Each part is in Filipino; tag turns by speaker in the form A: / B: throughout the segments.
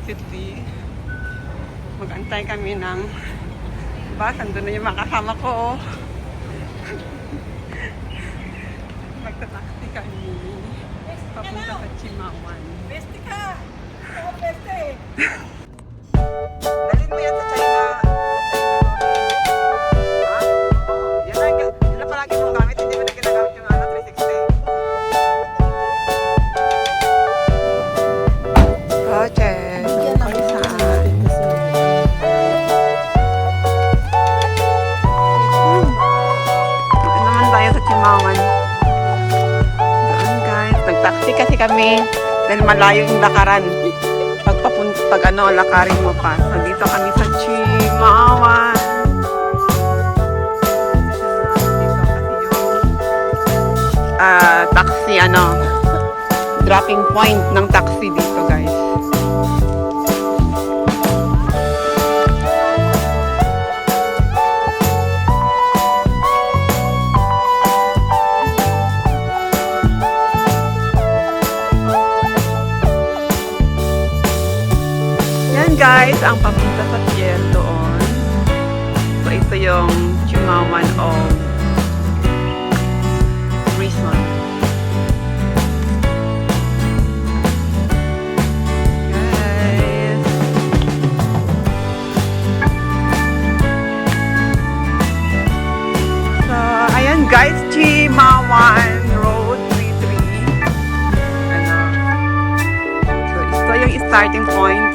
A: City. Mag-antay kami ng bus. Andun na yung mga kasama ko. Magta-taxi kami. Papunta sa Chimawan.
B: Beste ka! Oo, beste!
A: Dalhin mo yan sa China. Ha? Yan na palagi mong gamit. Hindi mo na ginagamit yung 360. Project. Kung saan. Dito naman tayo sa Chimawan. Doon guys. Nag-taxi kasi kami. Dahil malayo yung lakaran. Pag lakarin mo pa. So, dito kami sa Chimawan. Taxi, dropping point ng taxi dito, guys. Guys, ang papunta sa Pier doon. So, ito yung Chimawan of Rizal. Guys. So, ayan guys, Chimawan Road 33. So, ito yung starting point.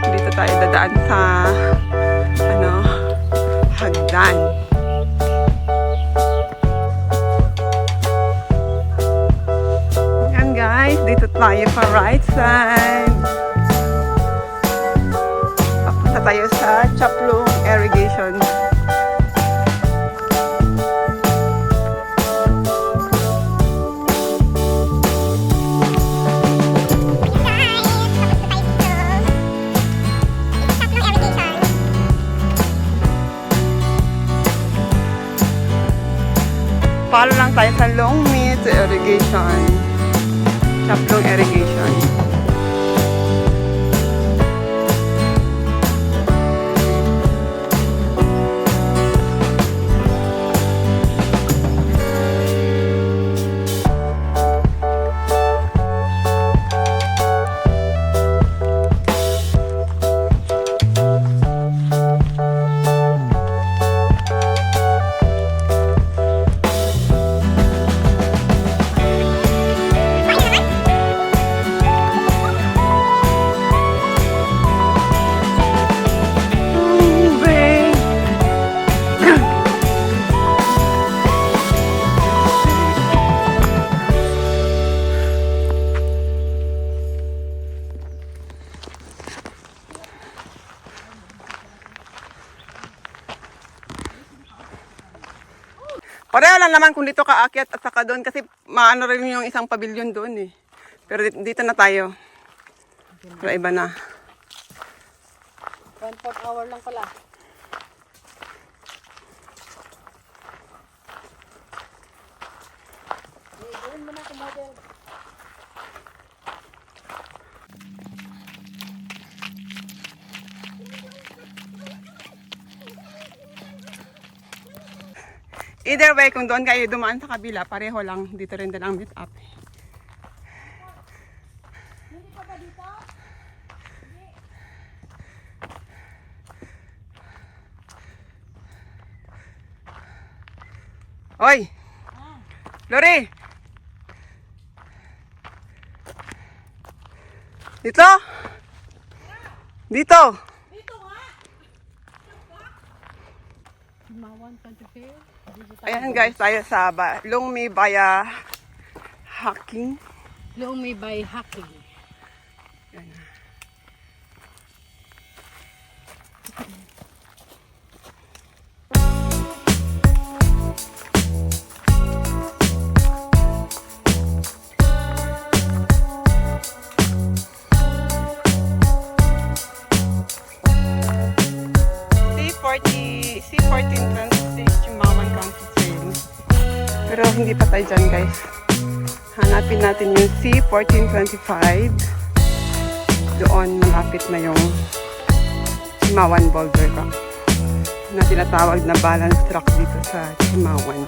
A: Dito tayo dadaan sa hagdan. Yan guys, dito tayo sa right side. Papunta tayo sa Chaplong Irrigation. Follow lang tayo sa Longmead Irrigation. Chaplong Irrigation. Pareho lang naman kung dito ka aakyat at saka doon kasi maano rin yung isang pavilion doon eh. Pero dito na tayo. Pero iba na.
B: 1/4 hour lang pala. Gawin mo na kung model.
A: Either way, kung doon kayo dumaan sa kabila, pareho lang. Dito rin din ang meet up.
B: Hindi pa ba dito?
A: Hoy! Lori! Dito? Dito!
B: Dito nga! Chimawan Country Fair.
A: Ayan guys, tayo sa Longmead Baya Hacking.
B: Longmead by Hacking.
A: Ayan. C1426 Chimawan Country Trail. Pero hindi pa tayo dyan guys. Hanapin natin yung C1425. Doon malapit na yung Chimawan Boulder Rock na tinatawag na balance rock dito sa Chimawan.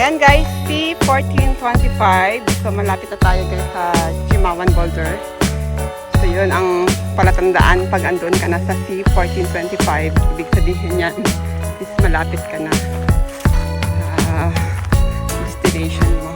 A: Ayan guys, C1425. So malapit na tayo guys sa Chimawan Boulder. So yun ang palatandaan pag andun ka na sa C1425. Ibig sabihin yan is malapit ka na sa destination mo.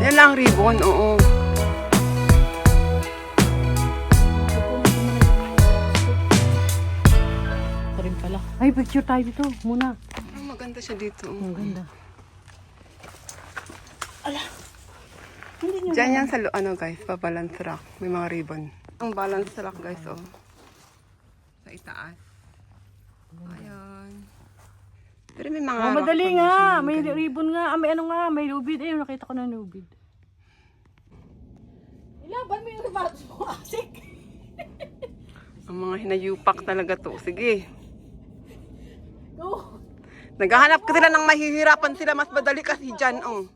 A: Yan lang ribbon, oo.
B: Ito rin pala. Ay, picture tayo dito muna.
A: Oh, maganda siya dito.
B: Ang ganda.
A: Diyan yan sa ano guys, pa balance rock. May mga ribbon. Ang balance rock guys, oh. Sa itaas. Ayan. Pero may mga rock
B: Madali
A: formation
B: nga.
A: din
B: May
A: ganun.
B: ribbon nga. May ano nga. May lubid. Eh, nakita ko na lubid. Ilaban mo yung ribatos mo, asik.
A: Ang mga hinayupak talaga to. Sige.
B: Go.
A: Naghahanap ka sila ng mahihirapan sila. Mas madali kasi dyan, oh.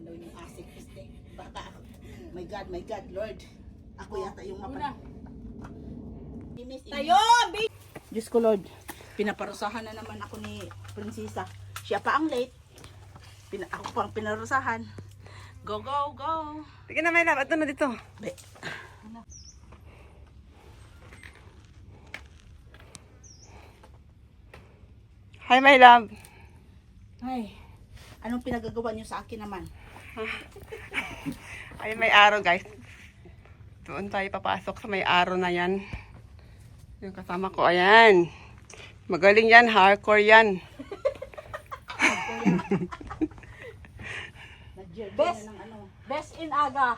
C: Ano yung asik, este, bata. My God, Lord. Ako yata yung
B: Una.
C: Tayo! Diyos ko, Lord. Pinaparusahan na naman ako ni Prinsesa. Siya pa ang late. Ako pang pinarusahan. Go, go, go.
A: Sige na, may love. Ato na dito.
C: Be.
A: Hi, my love.
C: Ay, anong pinagagawa niyo sa akin naman?
A: Ay, may araw, guys. Doon tayo papasok sa may araw na yan. Yung kasama ko, ayan. Magaling yan, hardcore yan.
C: Best, ng ano.
B: Best in Aga.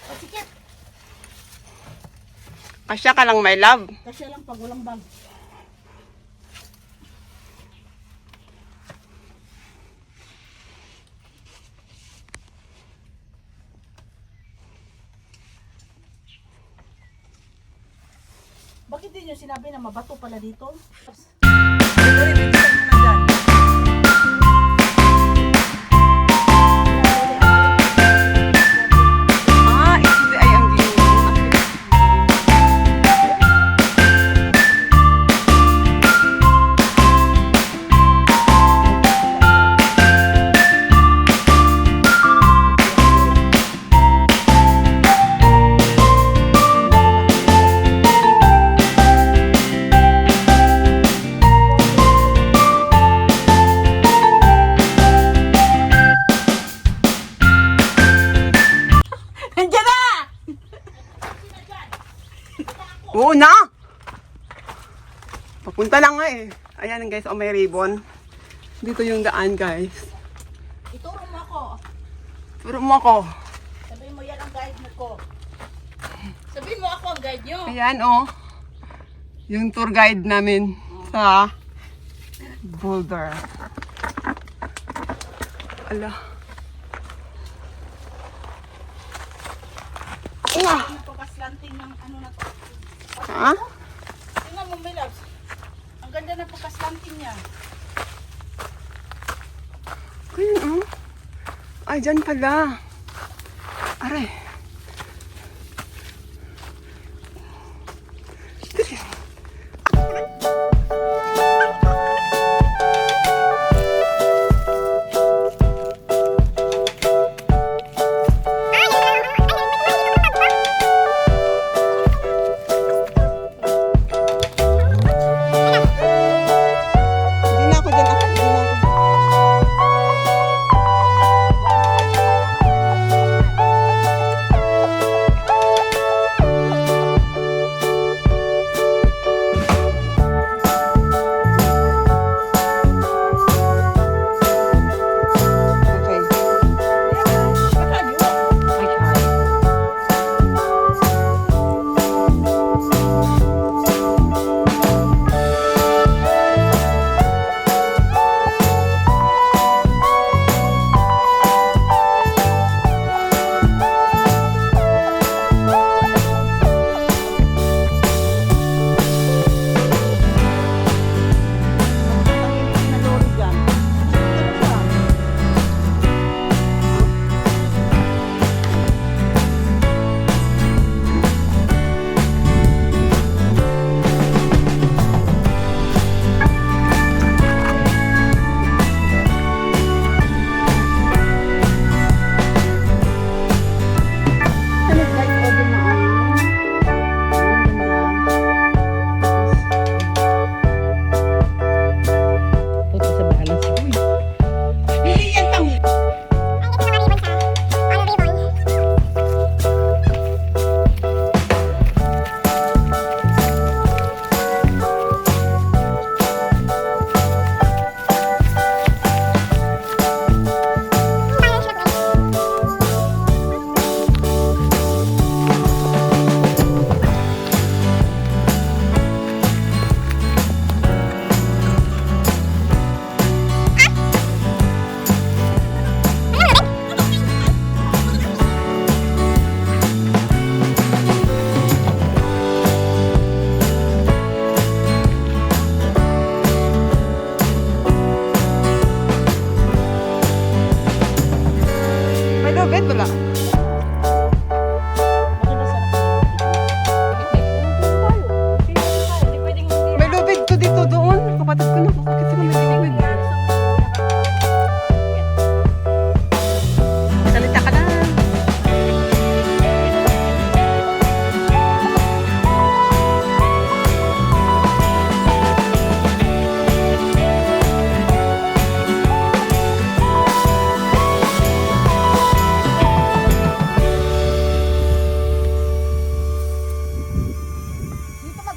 C: Pasikip.
A: Kasya ka lang, my love.
C: Kasi lang pag walang bag. Bakit din yung sinabi na mabato pala dito?
A: Ah, hindi ay ang ginagawa.
C: Nandiyan na!
A: Oo na! Papunta lang nga eh. Ayan guys, oh, may ribbon. Dito yung daan, guys.
C: Ituro mo ako.
A: Turo mo ako.
C: Sabihin mo yan ang guide mo ko. Sabihin mo ako ang guide nyo.
A: Ayan, oh. Yung tour guide namin sa Boulder. Ala.
C: Ang pagkaslanting ng ano na to.
A: Ha?
C: Tingnan mo, my loves. Ang ganda ng pagkaslanting niya.
A: Ayun, oh. Ay, dyan pala. Aray.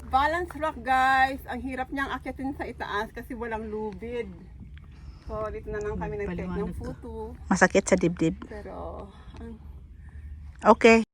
A: Balance rock guys. Ang hirap niyang akyatin sa itaas kasi walang lubid. So, dito na lang kami nag-take ng photo.
C: Masakit sa dibdib.
A: Pero,
C: Okay.